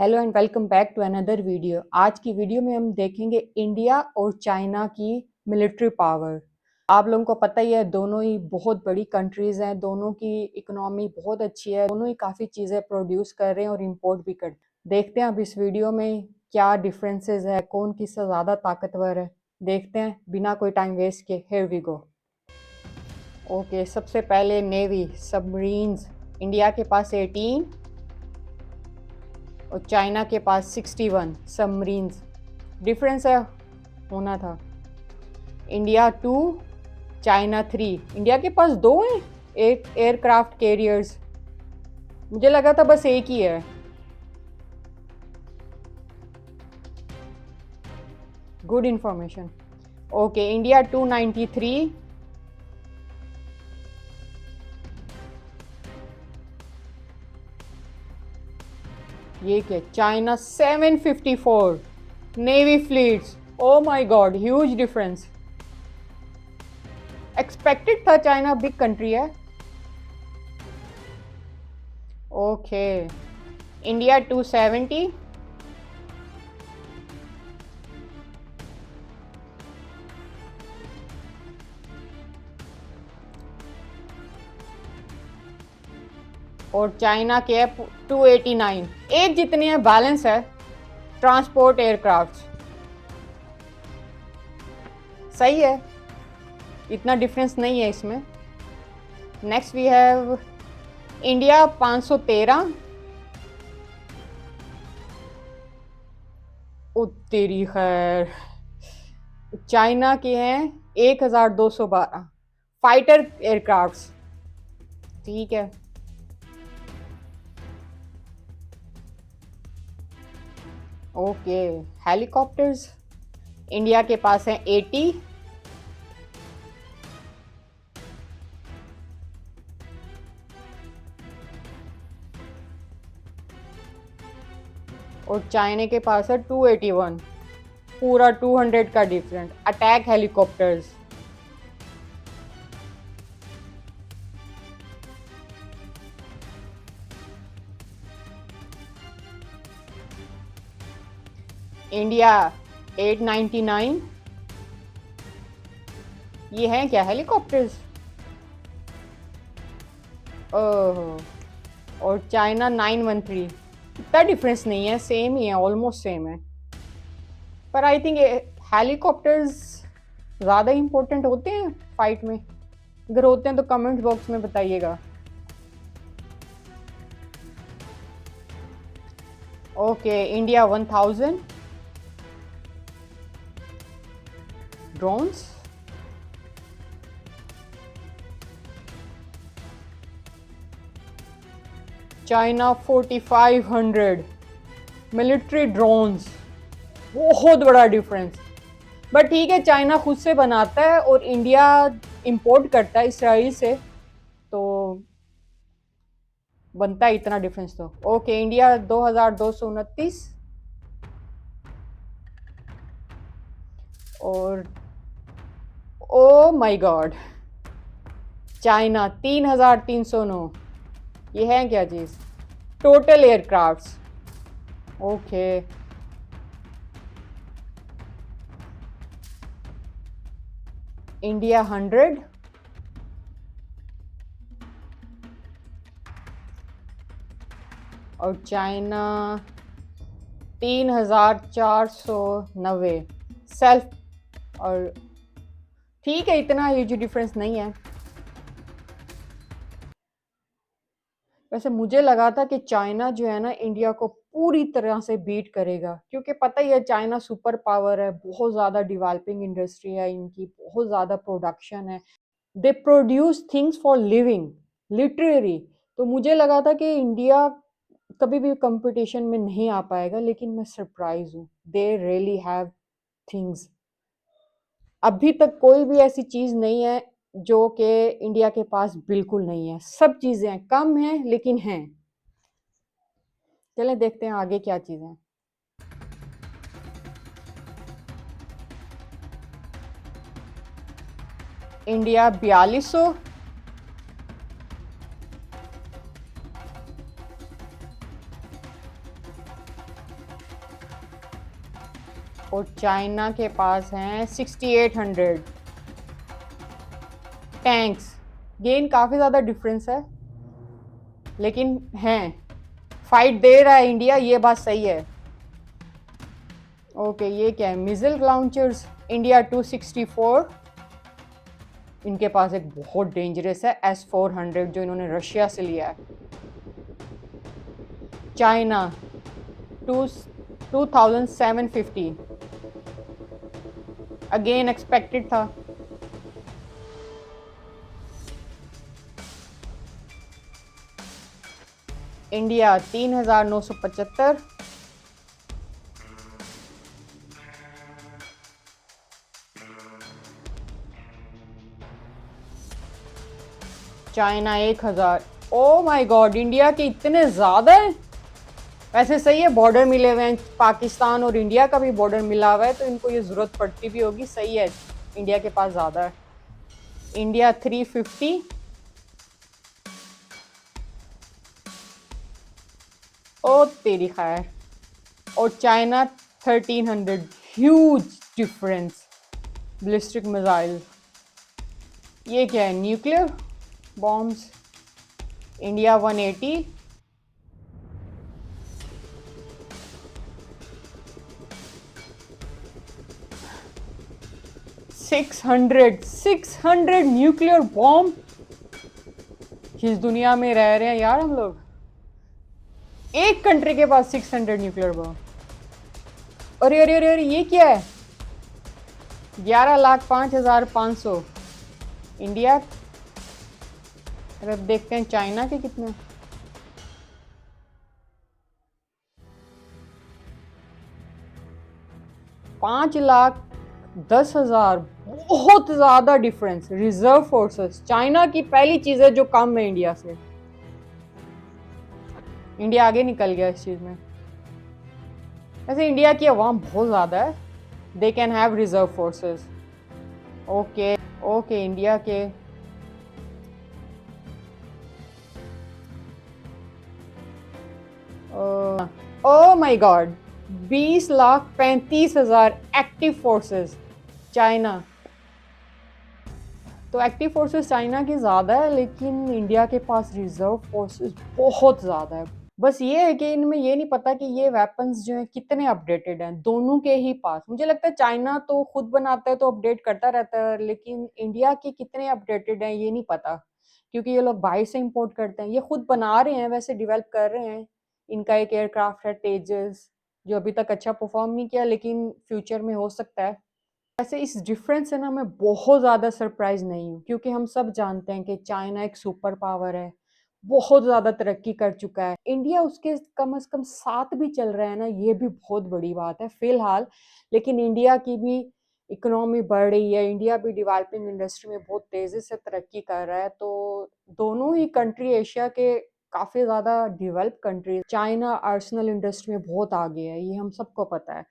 Hello and welcome back to another video. आज की video में हम देखेंगे इंडिया और चाइना की मिलिट्री पावर। आप लोगों को पता ही है, दोनों ही बहुत बड़ी कंट्रीज हैं, दोनों की इकोनॉमी बहुत अच्छी है, दोनों ही काफ़ी चीज़ें प्रोड्यूस कर रहे हैं और इंपोर्ट भी करते हैं। देखते हैं अब इस वीडियो में क्या डिफरेंसेस है, कौन किससे ज़्यादा ताकतवर है। देखते हैं बिना कोई टाइम वेस्ट के। Here we go. ओके, सबसे पहले नेवी सबमरीन्स। इंडिया के पास 18 और चाइना के पास 61 सबमरीन्स। डिफरेंस है, होना था। India 2, China 3। इंडिया के पास 2 हैं एयरक्राफ्ट कैरियर्स। मुझे लगा था बस एक ही है। Good information. ओके, इंडिया 293, ये क्या, China 754 navy fleets. O my God, huge difference. Expected था, चाइना बिग कंट्री है। ओके, इंडिया 270, और चाइना के है 289। एक जितनी है, बैलेंस है। ट्रांसपोर्ट एयरक्राफ्ट सही है, इतना डिफरेंस नहीं है इसमें। नेक्स्ट वी हैव इंडिया 513, ओ तेरी खैर। चाइना के हैं 1212 फाइटर एयरक्राफ्ट्स। ठीक है। ओके, हेलीकॉप्टर्स इंडिया के पास है 80, और चाइना के पास है 281। पूरा 200 का डिफरेंट। Attack helicopters India 899। ये हैं क्या हेलीकॉप्टर्स? ओह, और चाइना 913। इतना डिफरेंस नहीं है, सेम ही है, ऑलमोस्ट सेम है। पर आई थिंक हेलीकॉप्टर्स ज़्यादा इम्पोर्टेंट होते हैं फाइट में। अगर होते हैं तो कमेंट बॉक्स में बताइएगा। Okay, India 1000 drones, China 4500 military drones. बहुत बड़ा डिफरेंस। बट ठीक है, चाइना खुद से बनाता है और इंडिया इंपोर्ट करता है इसराइल से, तो बनता है इतना डिफरेंस तो। ओके, इंडिया 2229 और ओ माय गॉड, चाइना 3309। ये है क्या चीज़? Total aircrafts. ओके, इंडिया 100 और चाइना 3490 सेल्फ। और ठीक है, इतना ह्यूज डिफरेंस नहीं है। वैसे मुझे लगा था कि चाइना जो है ना, इंडिया को पूरी तरह से बीट करेगा, क्योंकि पता ही है चाइना सुपर पावर है, बहुत ज़्यादा डेवलपिंग इंडस्ट्री है इनकी, बहुत ज़्यादा प्रोडक्शन है। They produce things for living, literary. तो मुझे लगा था कि इंडिया कभी भी कंपटीशन में नहीं आ पाएगा, लेकिन मैं सरप्राइज हूँ। They really have things. अभी तक कोई भी ऐसी चीज़ नहीं है जो कि इंडिया के पास बिल्कुल नहीं है। सब चीज़ें हैं, कम हैं लेकिन हैं। चलें देखते हैं आगे क्या चीज़ें हैं। इंडिया 4200, और चाइना के पास हैं 6800 टैंक्स। गेन काफ़ी ज़्यादा डिफरेंस है, लेकिन हैं, फाइट दे रहा है इंडिया, ये बात सही है। ओके, ये क्या है? Missile launchers India 264। इनके पास एक बहुत डेंजरस है S-400 जो इन्होंने रशिया से लिया है। चाइना 2750, अगेन एक्सपेक्टेड था। India 3975। China 1000। O my God, India के इतने ज़्यादा हैं। वैसे सही है, बॉर्डर मिले हुए हैं, पाकिस्तान और इंडिया का भी बॉर्डर मिला हुआ है, तो इनको ये ज़रूरत पड़ती भी होगी। सही है, इंडिया के पास ज़्यादा है। इंडिया 350। ओ तेरी खैर। और China 1300। Huge difference. Ballistic missile. ये क्या है? Nuclear bombs. India 180। 600 nuclear bomb. किस दुनिया में रह रहे हैं यार हम लोग? एक कंट्री के पास 600 न्यूक्लियर बॉम्ब। अरे अरे अरे अरे, ये क्या है? 11,05,500। इंडिया। अरे अब देखते हैं चाइना के कितने। 5,10,000। बहुत ज्यादा डिफरेंस। रिजर्व फोर्सेस चाइना की पहली चीज है जो कम है इंडिया से। इंडिया आगे निकल गया इस चीज में। वैसे इंडिया की आवाम बहुत ज्यादा है। They can have reserve forces. Okay. Okay, India के oh my god, 20,35,000 active forces China. तो एक्टिव फोर्सेस चाइना की ज़्यादा है, लेकिन इंडिया के पास रिजर्व फोर्सेस बहुत ज़्यादा है। बस ये है कि इनमें ये नहीं पता कि ये वेपन्स जो है कितने अपडेटेड हैं दोनों के ही पास। मुझे लगता है चाइना तो खुद बनाता है तो अपडेट करता रहता है, लेकिन इंडिया के कितने अपडेटेड हैं ये नहीं पता, क्योंकि ये लोग बाहर से इंपोर्ट करते हैं। ये खुद बना रहे हैं, वैसे डेवलप कर रहे हैं। इनका एक एयरक्राफ्ट है तेजस, जो अभी तक अच्छा परफॉर्म नहीं किया, लेकिन फ्यूचर में हो सकता है। वैसे इस डिफरेंस से ना मैं बहुत ज़्यादा सरप्राइज नहीं हूँ, क्योंकि हम सब जानते हैं कि चाइना एक सुपर पावर है, बहुत ज़्यादा तरक्की कर चुका है। इंडिया उसके कम से कम साथ भी चल रहा है ना, ये भी बहुत बड़ी बात है फिलहाल। लेकिन इंडिया की भी इकोनॉमी बढ़ रही है, इंडिया भी डेवलपिंग इंडस्ट्री में बहुत तेज़ी से तरक्की कर रहा है। तो दोनों ही कंट्री एशिया के काफ़ी ज़्यादा develop country. China Arsenal industry में बहुत आगे है, ये हम सबको पता है।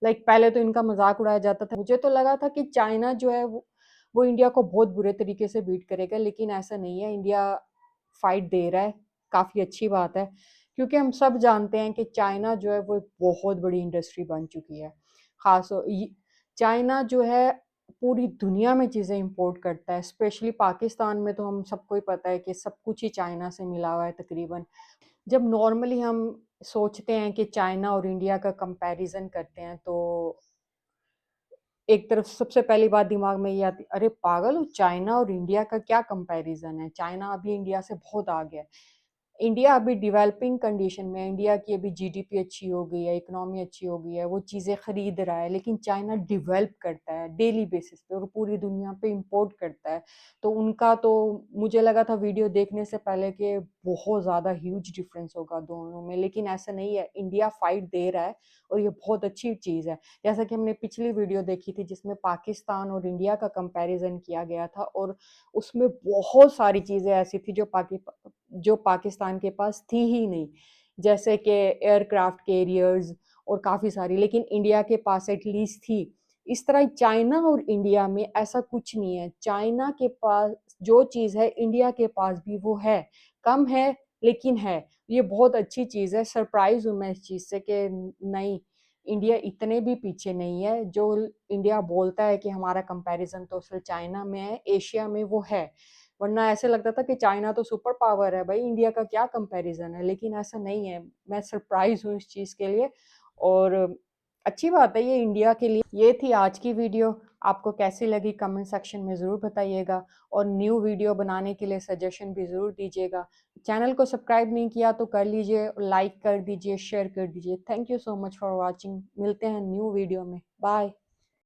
पहले तो इनका मजाक उड़ाया जाता था। मुझे तो लगा था कि चाइना जो है वो इंडिया को बहुत बुरे तरीके से बीट करेगा, लेकिन ऐसा नहीं है। इंडिया फाइट दे रहा है, काफ़ी अच्छी बात है, क्योंकि हम सब जानते हैं कि चाइना जो है वो एक बहुत बड़ी इंडस्ट्री बन चुकी है। खास चाइना जो है पूरी दुनिया में चीज़ें इंपोर्ट करता है, स्पेशली पाकिस्तान में तो हम सबको ही पता है कि सब कुछ ही चाइना से मिला हुआ है तकरीबन। जब नॉर्मली हम सोचते हैं कि चाइना और इंडिया का कंपैरिजन करते हैं, तो एक तरफ सबसे पहली बात दिमाग में ये आती, अरे पागल हो, चाइना और इंडिया का क्या कंपैरिजन है? चाइना अभी इंडिया से बहुत आगे है। इंडिया अभी डेवलपिंग कंडीशन में है, इंडिया की अभी जीडीपी अच्छी हो गई है, इकोनॉमी अच्छी हो गई है, वो चीज़ें खरीद रहा है। लेकिन चाइना डेवलप करता है डेली बेसिस पे और पूरी दुनिया पे इंपोर्ट करता है। तो उनका तो मुझे लगा था वीडियो देखने से पहले कि बहुत ज़्यादा ह्यूज डिफरेंस होगा दोनों में, लेकिन ऐसा नहीं है। इंडिया फाइट दे रहा है और ये बहुत अच्छी चीज़ है। जैसा कि हमने पिछली वीडियो देखी थी जिसमें पाकिस्तान और इंडिया का कंपैरिजन किया गया था, और उसमें बहुत सारी चीज़ें ऐसी थी जो पाकिस्तान के पास थी ही नहीं, जैसे कि एयरक्राफ्ट कैरियर्स और काफ़ी सारी, लेकिन इंडिया के पास एटलीस्ट थी। इस तरह चाइना और इंडिया में ऐसा कुछ नहीं है। चाइना के पास जो चीज़ है इंडिया के पास भी वो है, कम है लेकिन है। ये बहुत अच्छी चीज़ है। सरप्राइज हूँ मैं इस चीज़ से कि नहीं, इंडिया इतने भी पीछे नहीं है। जो इंडिया बोलता है कि हमारा कंपैरिजन तो सिर्फ चाइना में है, एशिया में वो है। वरना ऐसे लगता था कि चाइना तो सुपर पावर है भाई, इंडिया का क्या कंपैरिजन है, लेकिन ऐसा नहीं है। मैं सरप्राइज हूँ इस चीज़ के लिए, और अच्छी बात है ये इंडिया के लिए। ये थी आज की वीडियो। आपको कैसी लगी कमेंट सेक्शन में ज़रूर बताइएगा, और न्यू वीडियो बनाने के लिए सजेशन भी ज़रूर दीजिएगा। चैनल को सब्सक्राइब नहीं किया तो कर लीजिए, लाइक कर दीजिए, शेयर कर दीजिए। Thank you so much for watching. मिलते हैं न्यू वीडियो में। बाय।